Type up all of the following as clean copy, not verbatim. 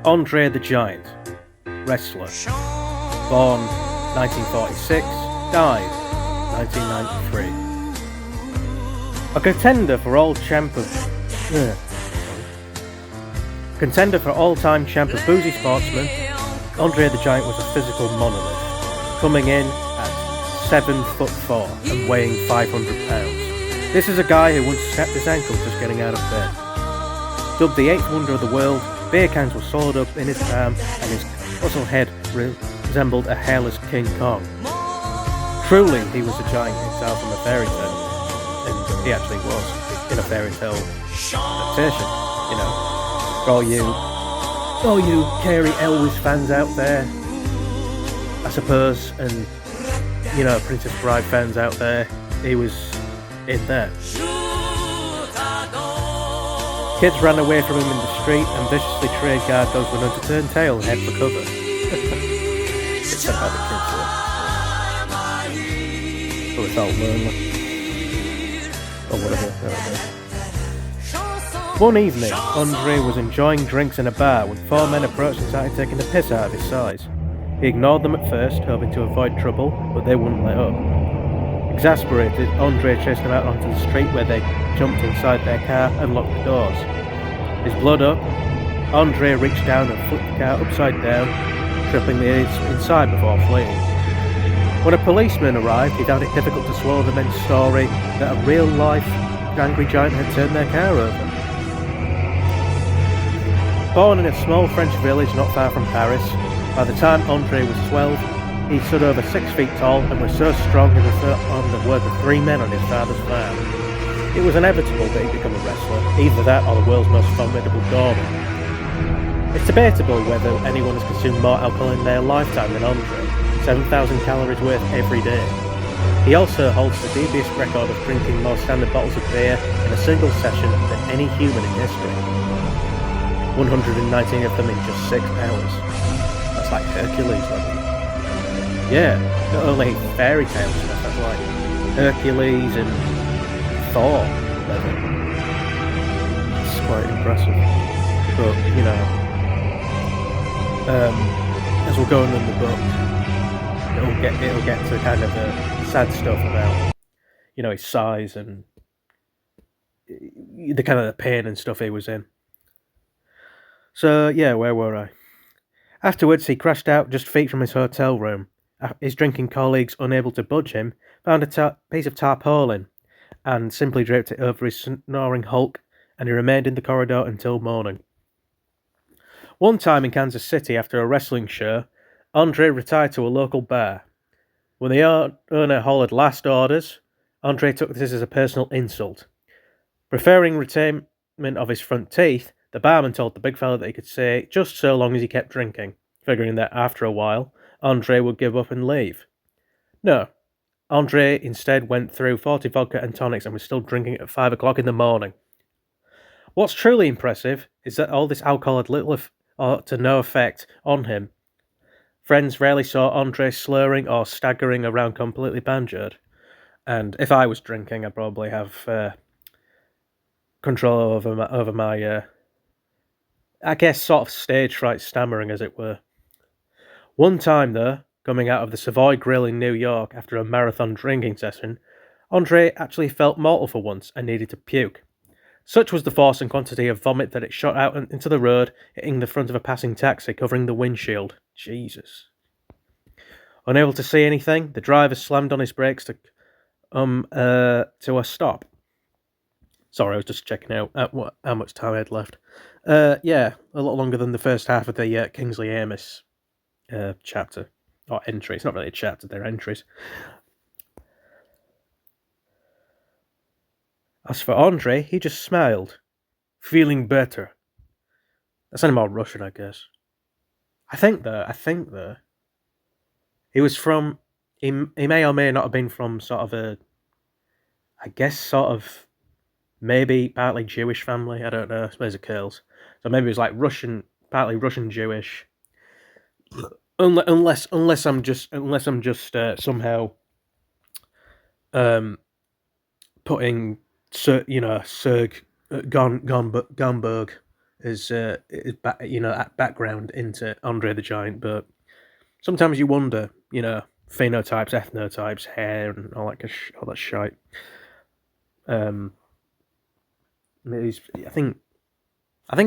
André the Giant, wrestler, born 1946, died 1993. A contender for all-time champ of boozy sportsman, André the Giant was a physical monolith, coming in at 7'4" and weighing 500 pounds. This is a guy who once snapped his ankle just getting out of bed. Dubbed the 8th wonder of the world, beer cans were sawed up in his palm and his colossal head resembled a hairless King Kong. Truly, he was a giant himself from a fairy tale, and he actually was in a fairy tale adaptation, you know. For all you Carey Elwes fans out there, I suppose, and you know, Princess Bride fans out there, he was in there. Kids ran away from him in the street and viciously trained guard dogs were known to turn tail and head for cover. It's about the kids, but it felt lonely. Or whatever. One evening, André was enjoying drinks in a bar when 4 men approached and started taking the piss out of his size. He ignored them at first, hoping to avoid trouble, but they wouldn't let up. Exasperated, André chased them out onto the street where they jumped inside their car and locked the doors. His blood up, André reached down and flipped the car upside down, tripping the inside before fleeing. When a policeman arrived, he found it difficult to swallow the men's story that a real-life angry giant had turned their car over. Born in a small French village not far from Paris, by the time André was 12, he stood over 6 feet tall and was so strong he was on the work of 3 men on his father's farm. It was inevitable that he'd become a wrestler, either that or the world's most formidable doorman. It's debatable whether anyone has consumed more alcohol in their lifetime than André, 7,000 calories worth every day. He also holds the dubious record of drinking more standard bottles of beer in a single session than any human in history. 119 of them in just 6 hours. That's like Hercules level. Yeah, not only fairy tale stuff, that's like Hercules and Thor level. It's quite impressive. But, you know, as we're going in the book, it'll get to kind of the sad stuff about, you know, his size and the kind of the pain and stuff he was in. So, yeah, where were I? Afterwards, he crashed out just feet from his hotel room. His drinking colleagues, unable to budge him, found a piece of tarpaulin and simply draped it over his snoring hulk, and he remained in the corridor until morning. One time in Kansas City, after a wrestling show, André retired to a local bar. When the owner hollered last orders, André took this as a personal insult. Preferring retainment of his front teeth, the barman told the big fella that he could stay just so long as he kept drinking, figuring that after a while, André would give up and leave. No, André instead went through 40 vodka and tonics and was still drinking at 5 o'clock in the morning. What's truly impressive is that all this alcohol had little to no effect on him. Friends rarely saw André slurring or staggering around completely banjoed. And if I was drinking, I'd probably have control over my I guess sort of stage fright stammering, as it were. One time, though, coming out of the Savoy Grill in New York after a marathon drinking session, André actually felt mortal for once and needed to puke. Such was the force and quantity of vomit that it shot out into the road, hitting the front of a passing taxi, covering the windshield. Jesus. Unable to see anything, the driver slammed on his brakes to a stop. Sorry, I was just checking out how much time I had left. Yeah, a lot longer than the first half of the Kingsley Amis chapter. Or entry. It's not really a chapter, they're entries. As for André, he just smiled. Feeling better. That sounded more Russian, I guess. I think though, he was from... He may or may not have been from sort of a... I guess sort of... Maybe partly Jewish family. I don't know. I suppose it curls. So maybe it was like Russian, partly Russian Jewish. Unless I'm just somehow putting Serg Gomberg his background into Andre the Giant, but sometimes you wonder, phenotypes, ethnotypes, hair, and all that shite. I think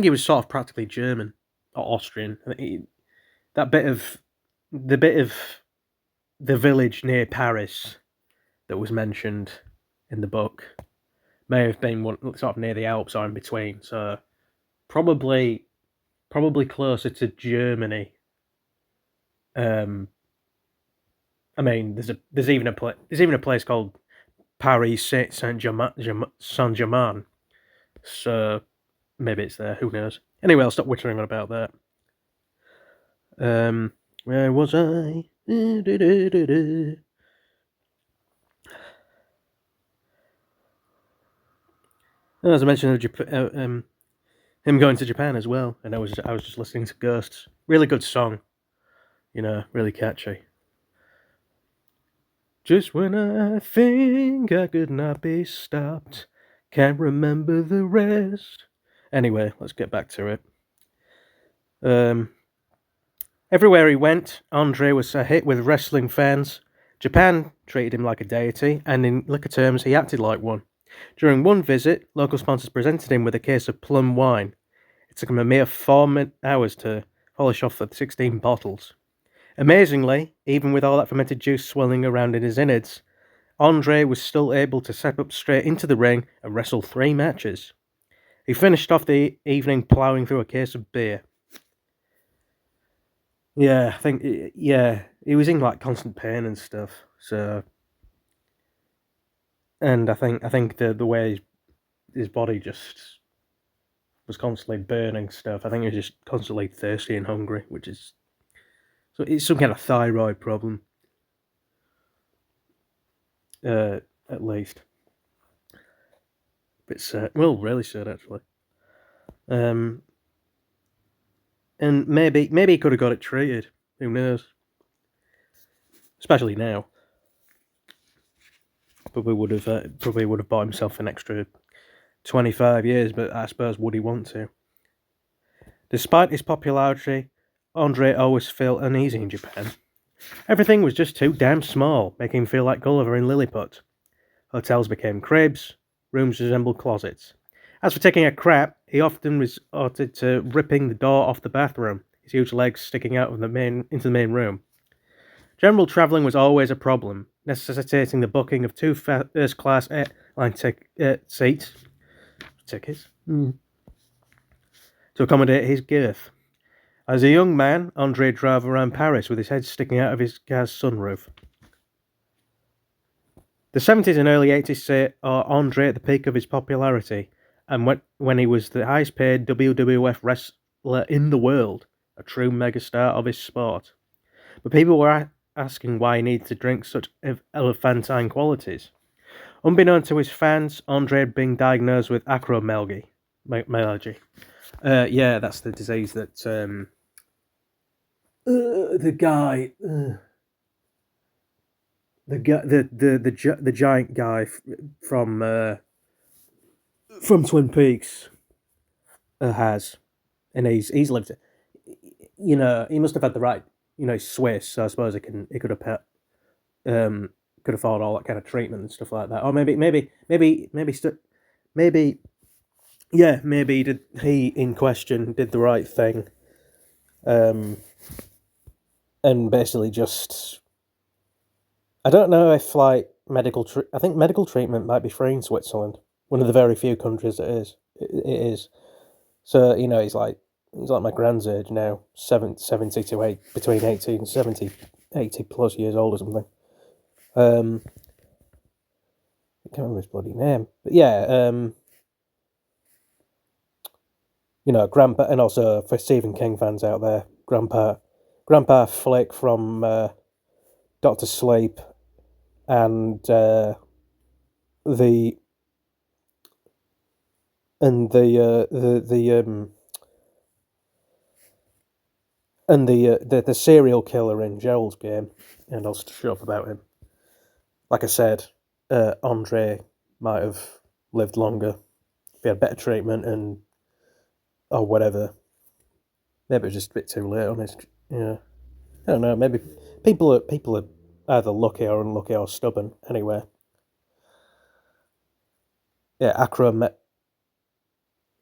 he was sort of practically German or Austrian. That bit of the village near Paris that was mentioned in the book may have been one, sort of near the Alps or in between. So probably closer to Germany. I mean, there's even a place called Paris Saint-Germain. So maybe it's there. Who knows? Anyway, I'll stop wittering on about that. Where was I? As I mentioned, him going to Japan as well, and I was just listening to Ghosts. Really good song, really catchy. Just when I think I could not be stopped, can't remember the rest. Anyway, let's get back to it. Everywhere he went, André was a hit with wrestling fans. Japan treated him like a deity, and in liquor terms, he acted like one. During one visit, local sponsors presented him with a case of plum wine. It took him a mere 4 hours to polish off the 16 bottles. Amazingly, even with all that fermented juice swirling around in his innards, André was still able to step up straight into the ring and wrestle 3 matches. He finished off the evening ploughing through a case of beer. Yeah, I think, he was in like constant pain and stuff. So, and I think the way his body just was constantly burning stuff. I think he was just constantly thirsty and hungry, which is so it's some kind of thyroid problem, at least. Bit sad. Well, really sad actually. And maybe he could have got it treated. Who knows? Especially now. Probably would have bought himself an extra 25 years, but I suppose would he want to? Despite his popularity, Andre always felt uneasy in Japan. Everything was just too damn small, making him feel like Gulliver in Lilliput. Hotels became cribs, rooms resembled closets. As for taking a crap, he often resorted to ripping the door off the bathroom, his huge legs sticking out of into the main room. General travelling was always a problem, necessitating the booking of 2 first-class airline seats tickets to accommodate his girth. As a young man, André drove around Paris with his head sticking out of his car's sunroof. The 70s and early 80s saw André at the peak of his popularity, and when he was the highest paid WWF wrestler in the world, a true megastar of his sport. But people were asking why he needed to drink such elephantine qualities. Unbeknown to his fans, André had been diagnosed with acromegaly. Yeah, that's the disease that the giant guy from Twin Peaks has, and he's lived it. He must have had the right. He's Swiss, so I suppose he could have could afford all that kind of treatment and stuff like that. Or maybe he in question did the right thing, and basically just, I don't know if like I think medical treatment might be free in Switzerland, one of the very few countries it is. It is. So he's like my grand's age now, 70 to 8, between 80 and 70, 80 plus years old or something. I can't remember his bloody name, but yeah, Grandpa, and also for Stephen King fans out there, Grandpa Flick from Doctor Sleep, and the serial killer in Gerald's Game, and I'll shut up about him. Like I said, Andre might have lived longer if he had better treatment and or whatever. Maybe it was just a bit too late on his. Yeah, I don't know. Maybe people are either lucky or unlucky or stubborn. Anyway, yeah,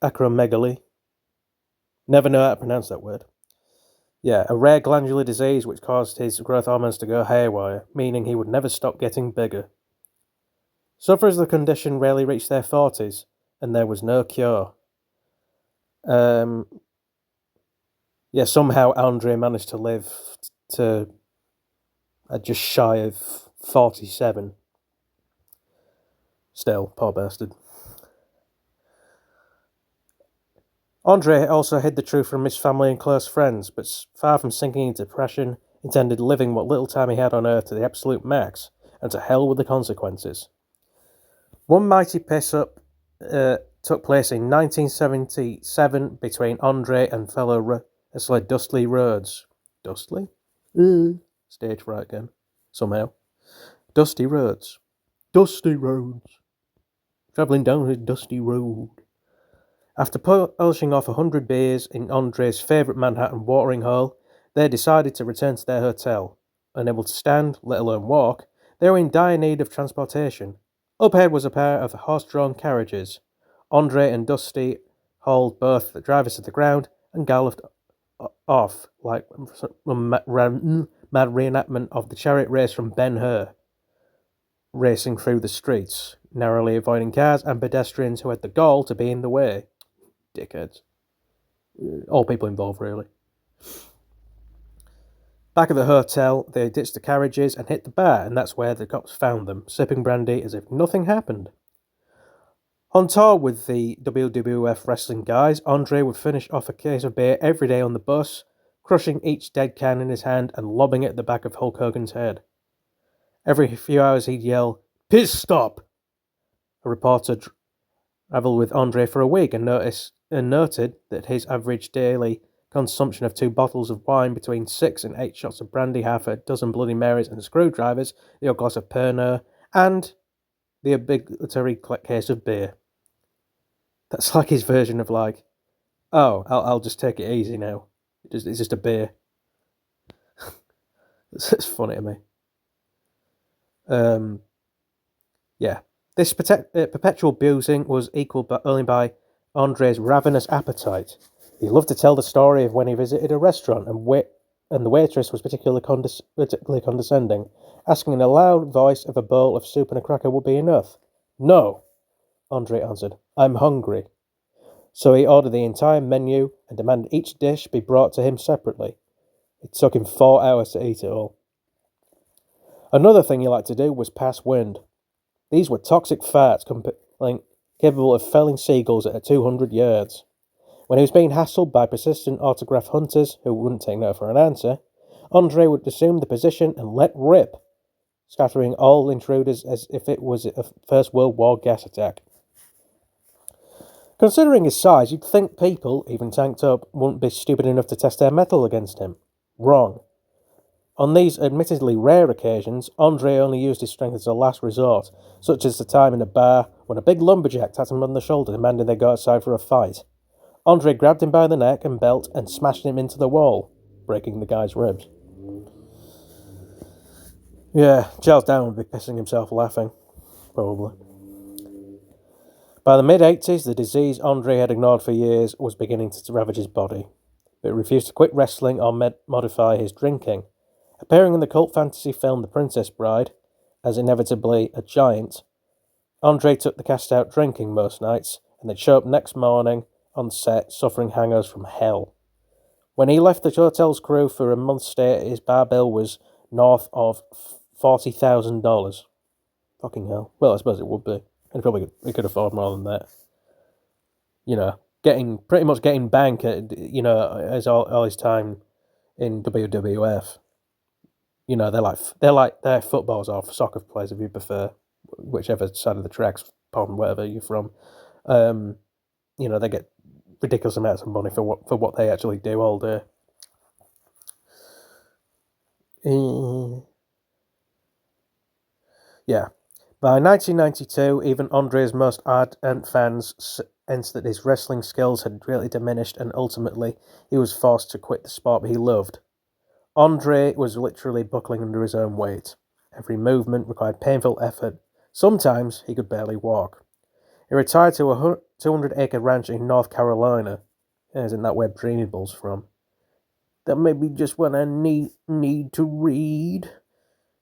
acromegaly. Never know how to pronounce that word. Yeah, a rare glandular disease which caused his growth hormones to go haywire, meaning he would never stop getting bigger. Sufferers of the condition rarely reached their 40s, and there was no cure. Yeah, somehow André managed to live to just shy of 47. Still, poor bastard. André also hid the truth from his family and close friends, but far from sinking into depression, intended living what little time he had on Earth to the absolute max, and to hell with the consequences. One mighty piss-up took place in 1977 between André and fellow wrestler Dusty Rhodes. Dusty? Stage fright again. Somehow. Dusty Rhodes. Dusty Rhodes. Travelling down a dusty road. After polishing off 100 beers in André's favourite Manhattan watering hole, they decided to return to their hotel. Unable to stand, let alone walk, they were in dire need of transportation. Up ahead was a pair of horse-drawn carriages. André and Dusty hauled both the drivers to the ground and galloped off like a mad reenactment of the chariot race from Ben-Hur, racing through the streets, narrowly avoiding cars and pedestrians who had the gall to be in the way. Dickheads. All people involved, really. Back at the hotel, they ditched the carriages and hit the bar, and that's where the cops found them, sipping brandy as if nothing happened. On tour with the WWF wrestling guys, André would finish off a case of beer every day on the bus, crushing each dead can in his hand and lobbing it at the back of Hulk Hogan's head. Every few hours he'd yell, "Piss stop!" A reporter travelled with André for a week and noted that his average daily consumption of 2 bottles of wine, between 6 and 8 shots of brandy, half a dozen Bloody Marys and screwdrivers, the odd glass of Pernod, and the obligatory case of beer. That's like his version of like, oh, I'll just take it easy now. It's just a beer. It's funny to me. Yeah. This perpetual boozing was equalled only by André's ravenous appetite. He loved to tell the story of when he visited a restaurant and the waitress was particularly condescending, asking in a loud voice if a bowl of soup and a cracker would be enough. "No," André answered. "I'm hungry." So he ordered the entire menu and demanded each dish be brought to him separately. It took him 4 hours to eat it all. Another thing he liked to do was pass wind. These were toxic farts capable of felling seagulls at 200 yards. When he was being hassled by persistent autograph hunters who wouldn't take no for an answer, André would assume the position and let rip, scattering all intruders as if it was a First World War gas attack. Considering his size, you'd think people, even tanked up, wouldn't be stupid enough to test their mettle against him. Wrong. On these admittedly rare occasions, André only used his strength as a last resort, such as the time in a bar when a big lumberjack tapped him on the shoulder demanding they go outside for a fight. André grabbed him by the neck and belt and smashed him into the wall, breaking the guy's ribs. Yeah, Charles Down would be pissing himself laughing. Probably. By the mid-80s, the disease André had ignored for years was beginning to ravage his body, but he refused to quit wrestling or modify his drinking. Appearing in the cult fantasy film The Princess Bride, as inevitably a giant, André took the cast out drinking most nights, and they'd show up next morning on set suffering hangovers from hell. When he left the hotel's crew for a month's stay, his bar bill was north of $40,000. Fucking hell. Well, I suppose it would be. And probably he could afford more than that. You know, pretty much getting bank at, as all his time in WWF. You know, they're footballs or soccer players, if you prefer, whichever side of the tracks, pardon, wherever you're from. They get ridiculous amounts of money for what they actually do all day. Yeah. By 1992, even André's most ardent fans hence that his wrestling skills had greatly diminished, and ultimately he was forced to quit the sport he loved. André was literally buckling under his own weight. Every movement required painful effort. Sometimes he could barely walk. He retired to a 200-acre ranch in North Carolina. Yeah, isn't that where Dreamy Bull's from? That may be just what I need to read.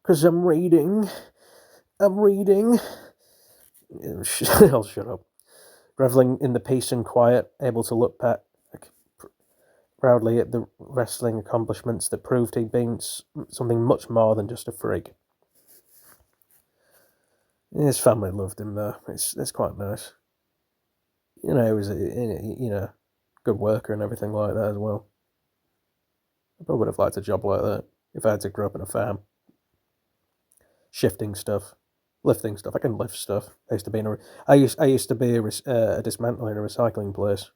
'Cause I'm reading. I'll shut up. Reveling in the peace and quiet, able to look proudly at the wrestling accomplishments that proved he'd been something much more than just a freak. His family loved him, though. It's quite nice. He was a good worker and everything like that as well. I probably would have liked a job like that if I had to grow up in a farm. Shifting stuff, lifting stuff. I can lift stuff. I used to be a dismantler in a recycling place.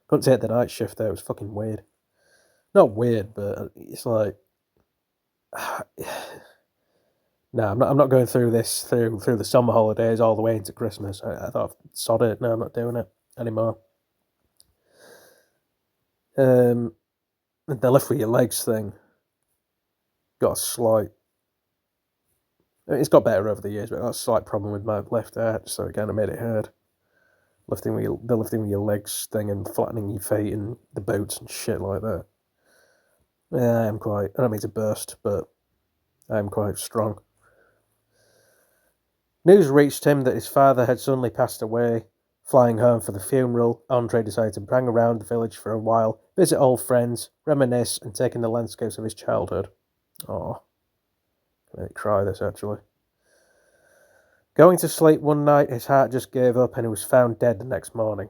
Couldn't take the night shift though. It was fucking weird. Not weird, but it's like, no, I'm not going through this through the summer holidays all the way into Christmas. I thought, sod it. No, I'm not doing it anymore. The lift with your legs thing got a slight. It's got better over the years, but I got a slight problem with my left arch, so it kind of made it hard. Lifting with your legs thing and flattening your feet and the boots and shit like that. Yeah, I don't mean to burst, but I'm quite strong. News reached him that his father had suddenly passed away. Flying home for the funeral, André decided to hang around the village for a while, visit old friends, reminisce, and take in the landscapes of his childhood. Oh, I made me cry this actually. Going to sleep one night, his heart just gave up and he was found dead the next morning.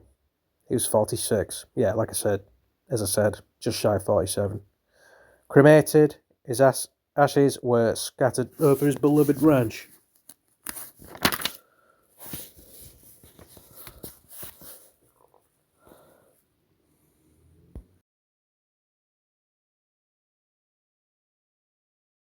He was 46. Yeah, as I said, just shy of 47. Cremated, his ashes were scattered over his beloved ranch.